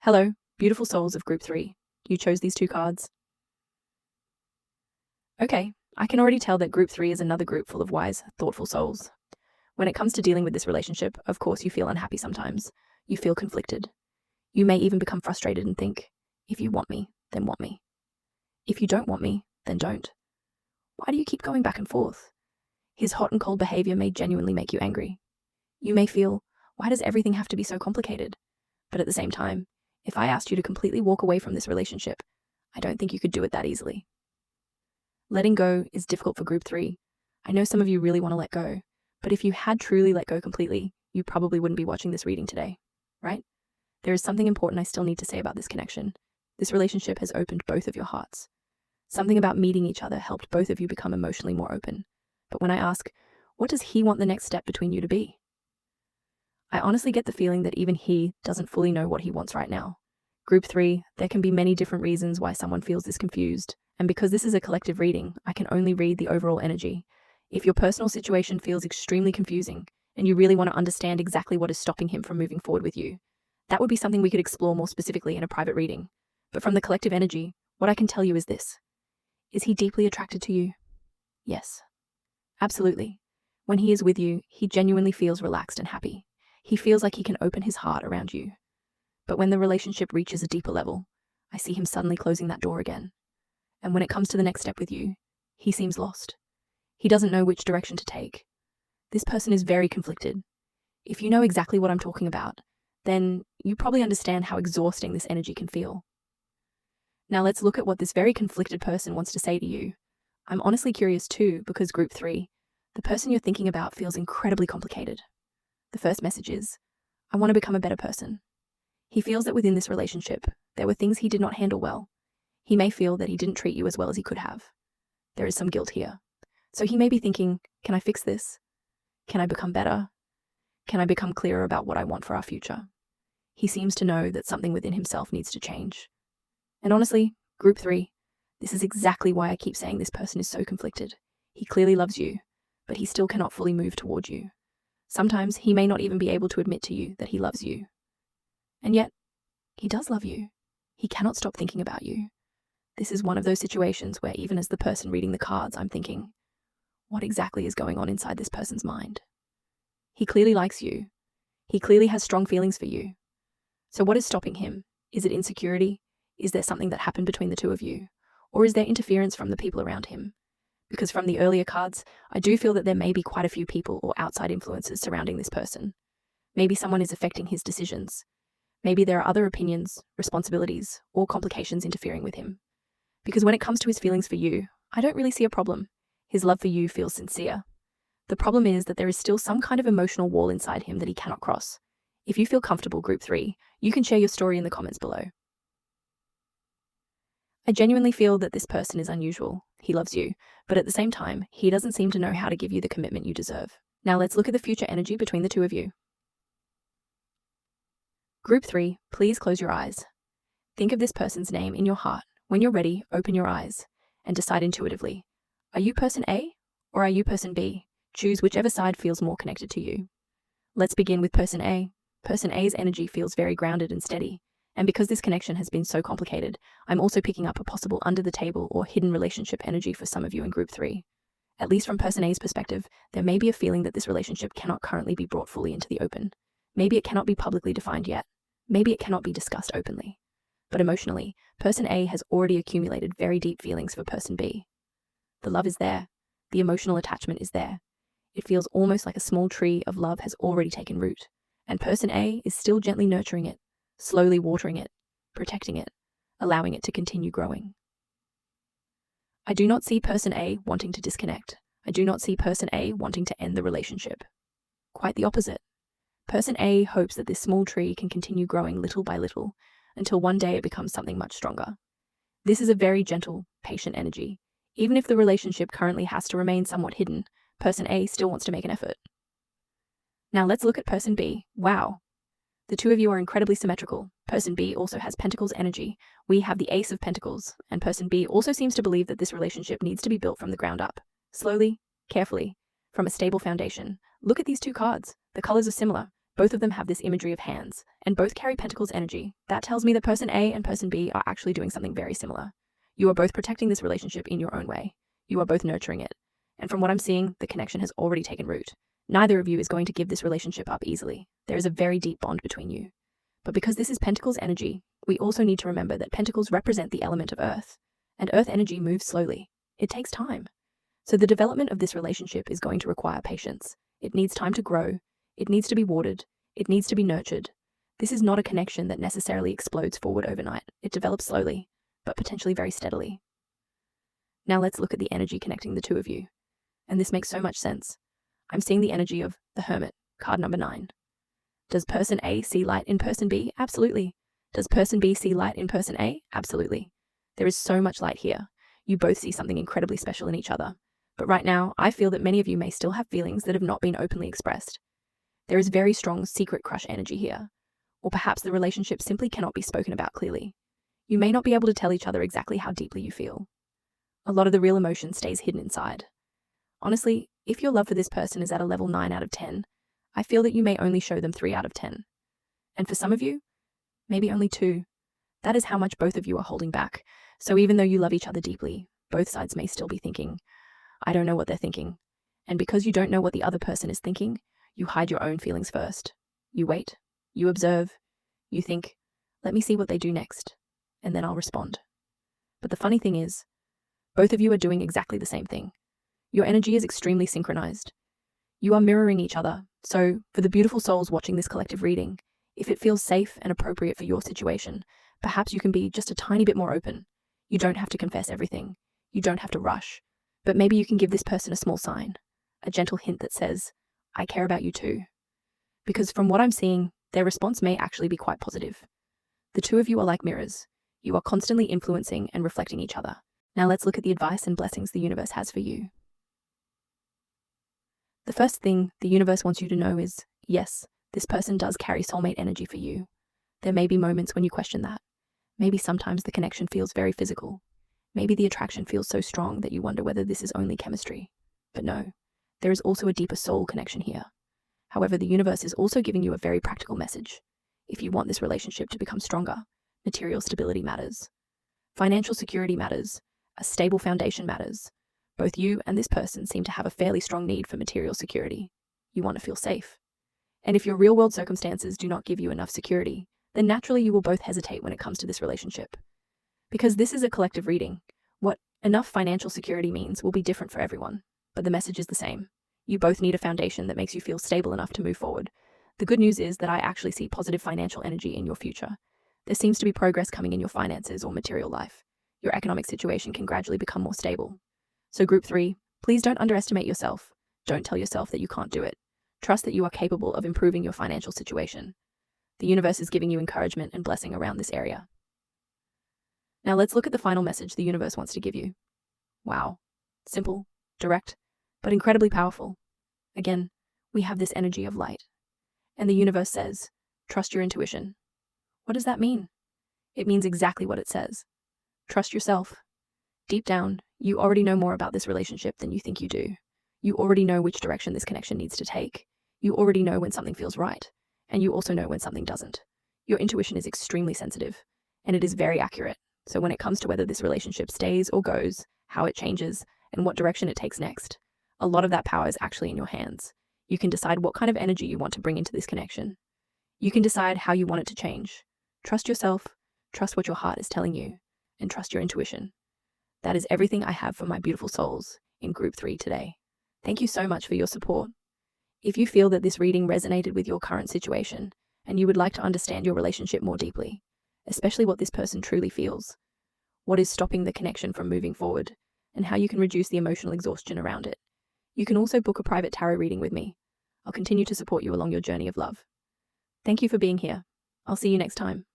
Hello, beautiful souls of Group 3. You chose these two cards? Okay, I can already tell that Group 3 is another group full of wise, thoughtful souls. When it comes to dealing with this relationship, of course you feel unhappy sometimes. You feel conflicted. You may even become frustrated and think, if you want me, then want me. If you don't want me, then don't. Why do you keep going back and forth? His hot and cold behavior may genuinely make you angry. You may feel, why does everything have to be so complicated? But at the same time, if I asked you to completely walk away from this relationship, I don't think you could do it that easily. Letting go is difficult for Group 3. I know some of you really want to let go, but if you had truly let go completely, you probably wouldn't be watching this reading today, right? There is something important I still need to say about this connection. This relationship has opened both of your hearts. Something about meeting each other helped both of you become emotionally more open. But when I ask, what does he want the next step between you to be? I honestly get the feeling that even he doesn't fully know what he wants right now. Group 3, there can be many different reasons why someone feels this confused, and because this is a collective reading, I can only read the overall energy. If your personal situation feels extremely confusing, and you really want to understand exactly what is stopping him from moving forward with you, that would be something we could explore more specifically in a private reading. But from the collective energy, what I can tell you is this. Is he deeply attracted to you? Yes. Absolutely. When he is with you, he genuinely feels relaxed and happy. He feels like he can open his heart around you. But when the relationship reaches a deeper level, I see him suddenly closing that door again. And when it comes to the next step with you, he seems lost. He doesn't know which direction to take. This person is very conflicted. If you know exactly what I'm talking about, then you probably understand how exhausting this energy can feel. Now let's look at what this very conflicted person wants to say to you. I'm honestly curious too, because Group 3, the person you're thinking about feels incredibly complicated. The first message is, I want to become a better person. He feels that within this relationship, there were things he did not handle well. He may feel that he didn't treat you as well as he could have. There is some guilt here. So he may be thinking, can I fix this? Can I become better? Can I become clearer about what I want for our future? He seems to know that something within himself needs to change. And honestly, Group 3, this is exactly why I keep saying this person is so conflicted. He clearly loves you, but he still cannot fully move toward you. Sometimes he may not even be able to admit to you that he loves you. And yet, he does love you. He cannot stop thinking about you. This is one of those situations where even as the person reading the cards, I'm thinking, what exactly is going on inside this person's mind? He clearly likes you. He clearly has strong feelings for you. So what is stopping him? Is it insecurity? Is there something that happened between the two of you? Or is there interference from the people around him? Because from the earlier cards, I do feel that there may be quite a few people or outside influences surrounding this person. Maybe someone is affecting his decisions. Maybe there are other opinions, responsibilities, or complications interfering with him. Because when it comes to his feelings for you, I don't really see a problem. His love for you feels sincere. The problem is that there is still some kind of emotional wall inside him that he cannot cross. If you feel comfortable, Group 3, you can share your story in the comments below. I genuinely feel that this person is unusual. He loves you, but at the same time, he doesn't seem to know how to give you the commitment you deserve. Now let's look at the future energy between the two of you. Group 3, please close your eyes. Think of this person's name in your heart. When you're ready, open your eyes and decide intuitively. Are you person A or are you person B? Choose whichever side feels more connected to you. Let's begin with person A. Person A's energy feels very grounded and steady. And because this connection has been so complicated, I'm also picking up a possible under the table or hidden relationship energy for some of you in Group 3. At least from person A's perspective, there may be a feeling that this relationship cannot currently be brought fully into the open. Maybe it cannot be publicly defined yet. Maybe it cannot be discussed openly. But emotionally, person A has already accumulated very deep feelings for person B. The love is there. The emotional attachment is there. It feels almost like a small tree of love has already taken root. And person A is still gently nurturing it, slowly watering it, protecting it, allowing it to continue growing. I do not see person A wanting to disconnect. I do not see person A wanting to end the relationship. Quite the opposite. Person A hopes that this small tree can continue growing little by little until one day it becomes something much stronger. This is a very gentle, patient energy. Even if the relationship currently has to remain somewhat hidden, person A still wants to make an effort. Now let's look at person B. Wow. The two of you are incredibly symmetrical. Person B also has Pentacles energy. We have the Ace of Pentacles, and person B also seems to believe that this relationship needs to be built from the ground up. Slowly, carefully, from a stable foundation. Look at these two cards. The colors are similar. Both of them have this imagery of hands, and both carry Pentacles energy. That tells me that person A and person B are actually doing something very similar. You are both protecting this relationship in your own way. You are both nurturing it. And from what I'm seeing, the connection has already taken root. Neither of you is going to give this relationship up easily. There is a very deep bond between you. But because this is Pentacles energy, we also need to remember that Pentacles represent the element of Earth, and Earth energy moves slowly. It takes time. So the development of this relationship is going to require patience. It needs time to grow. It needs to be watered. It needs to be nurtured. This is not a connection that necessarily explodes forward overnight. It develops slowly, but potentially very steadily. Now let's look at the energy connecting the two of you. And this makes so much sense. I'm seeing the energy of the Hermit, card number 9. Does person A see light in person B? Absolutely. Does person B see light in person A? Absolutely. There is so much light here. You both see something incredibly special in each other. But right now, I feel that many of you may still have feelings that have not been openly expressed. There is very strong secret crush energy here. Or perhaps the relationship simply cannot be spoken about clearly. You may not be able to tell each other exactly how deeply you feel. A lot of the real emotion stays hidden inside. Honestly, if your love for this person is at a level 9 out of 10, I feel that you may only show them 3 out of 10. And for some of you, maybe only 2. That is how much both of you are holding back. So even though you love each other deeply, both sides may still be thinking, I don't know what they're thinking. And because you don't know what the other person is thinking, you hide your own feelings first. You wait, you observe, you think, let me see what they do next, and then I'll respond. But the funny thing is, both of you are doing exactly the same thing. Your energy is extremely synchronized. You are mirroring each other. So, for the beautiful souls watching this collective reading, if it feels safe and appropriate for your situation, perhaps you can be just a tiny bit more open. You don't have to confess everything. You don't have to rush. But maybe you can give this person a small sign, a gentle hint that says, I care about you too. Because from what I'm seeing, their response may actually be quite positive. The two of you are like mirrors. You are constantly influencing and reflecting each other. Now let's look at the advice and blessings the universe has for you. The first thing the universe wants you to know is, yes, this person does carry soulmate energy for you. There may be moments when you question that. Maybe sometimes the connection feels very physical. Maybe the attraction feels so strong that you wonder whether this is only chemistry. But no, there is also a deeper soul connection here. However, the universe is also giving you a very practical message. If you want this relationship to become stronger, material stability matters. Financial security matters. A stable foundation matters. Both you and this person seem to have a fairly strong need for material security. You want to feel safe. And if your real-world circumstances do not give you enough security, then naturally you will both hesitate when it comes to this relationship. Because this is a collective reading, what enough financial security means will be different for everyone, but the message is the same. You both need a foundation that makes you feel stable enough to move forward. The good news is that I actually see positive financial energy in your future. There seems to be progress coming in your finances or material life. Your economic situation can gradually become more stable. So group 3, please don't underestimate yourself. Don't tell yourself that you can't do it. Trust that you are capable of improving your financial situation. The universe is giving you encouragement and blessing around this area. Now let's look at the final message the universe wants to give you. Wow. Simple, direct, but incredibly powerful. Again, we have this energy of light. And the universe says, trust your intuition. What does that mean? It means exactly what it says. Trust yourself. Deep down, you already know more about this relationship than you think you do. You already know which direction this connection needs to take. You already know when something feels right. And you also know when something doesn't. Your intuition is extremely sensitive, and it is very accurate. So when it comes to whether this relationship stays or goes, how it changes, and what direction it takes next, a lot of that power is actually in your hands. You can decide what kind of energy you want to bring into this connection. You can decide how you want it to change. Trust yourself, trust what your heart is telling you, and trust your intuition. That is everything I have for my beautiful souls in Group 3 today. Thank you so much for your support. If you feel that this reading resonated with your current situation, and you would like to understand your relationship more deeply, especially what this person truly feels, what is stopping the connection from moving forward, and how you can reduce the emotional exhaustion around it, you can also book a private tarot reading with me. I'll continue to support you along your journey of love. Thank you for being here. I'll see you next time.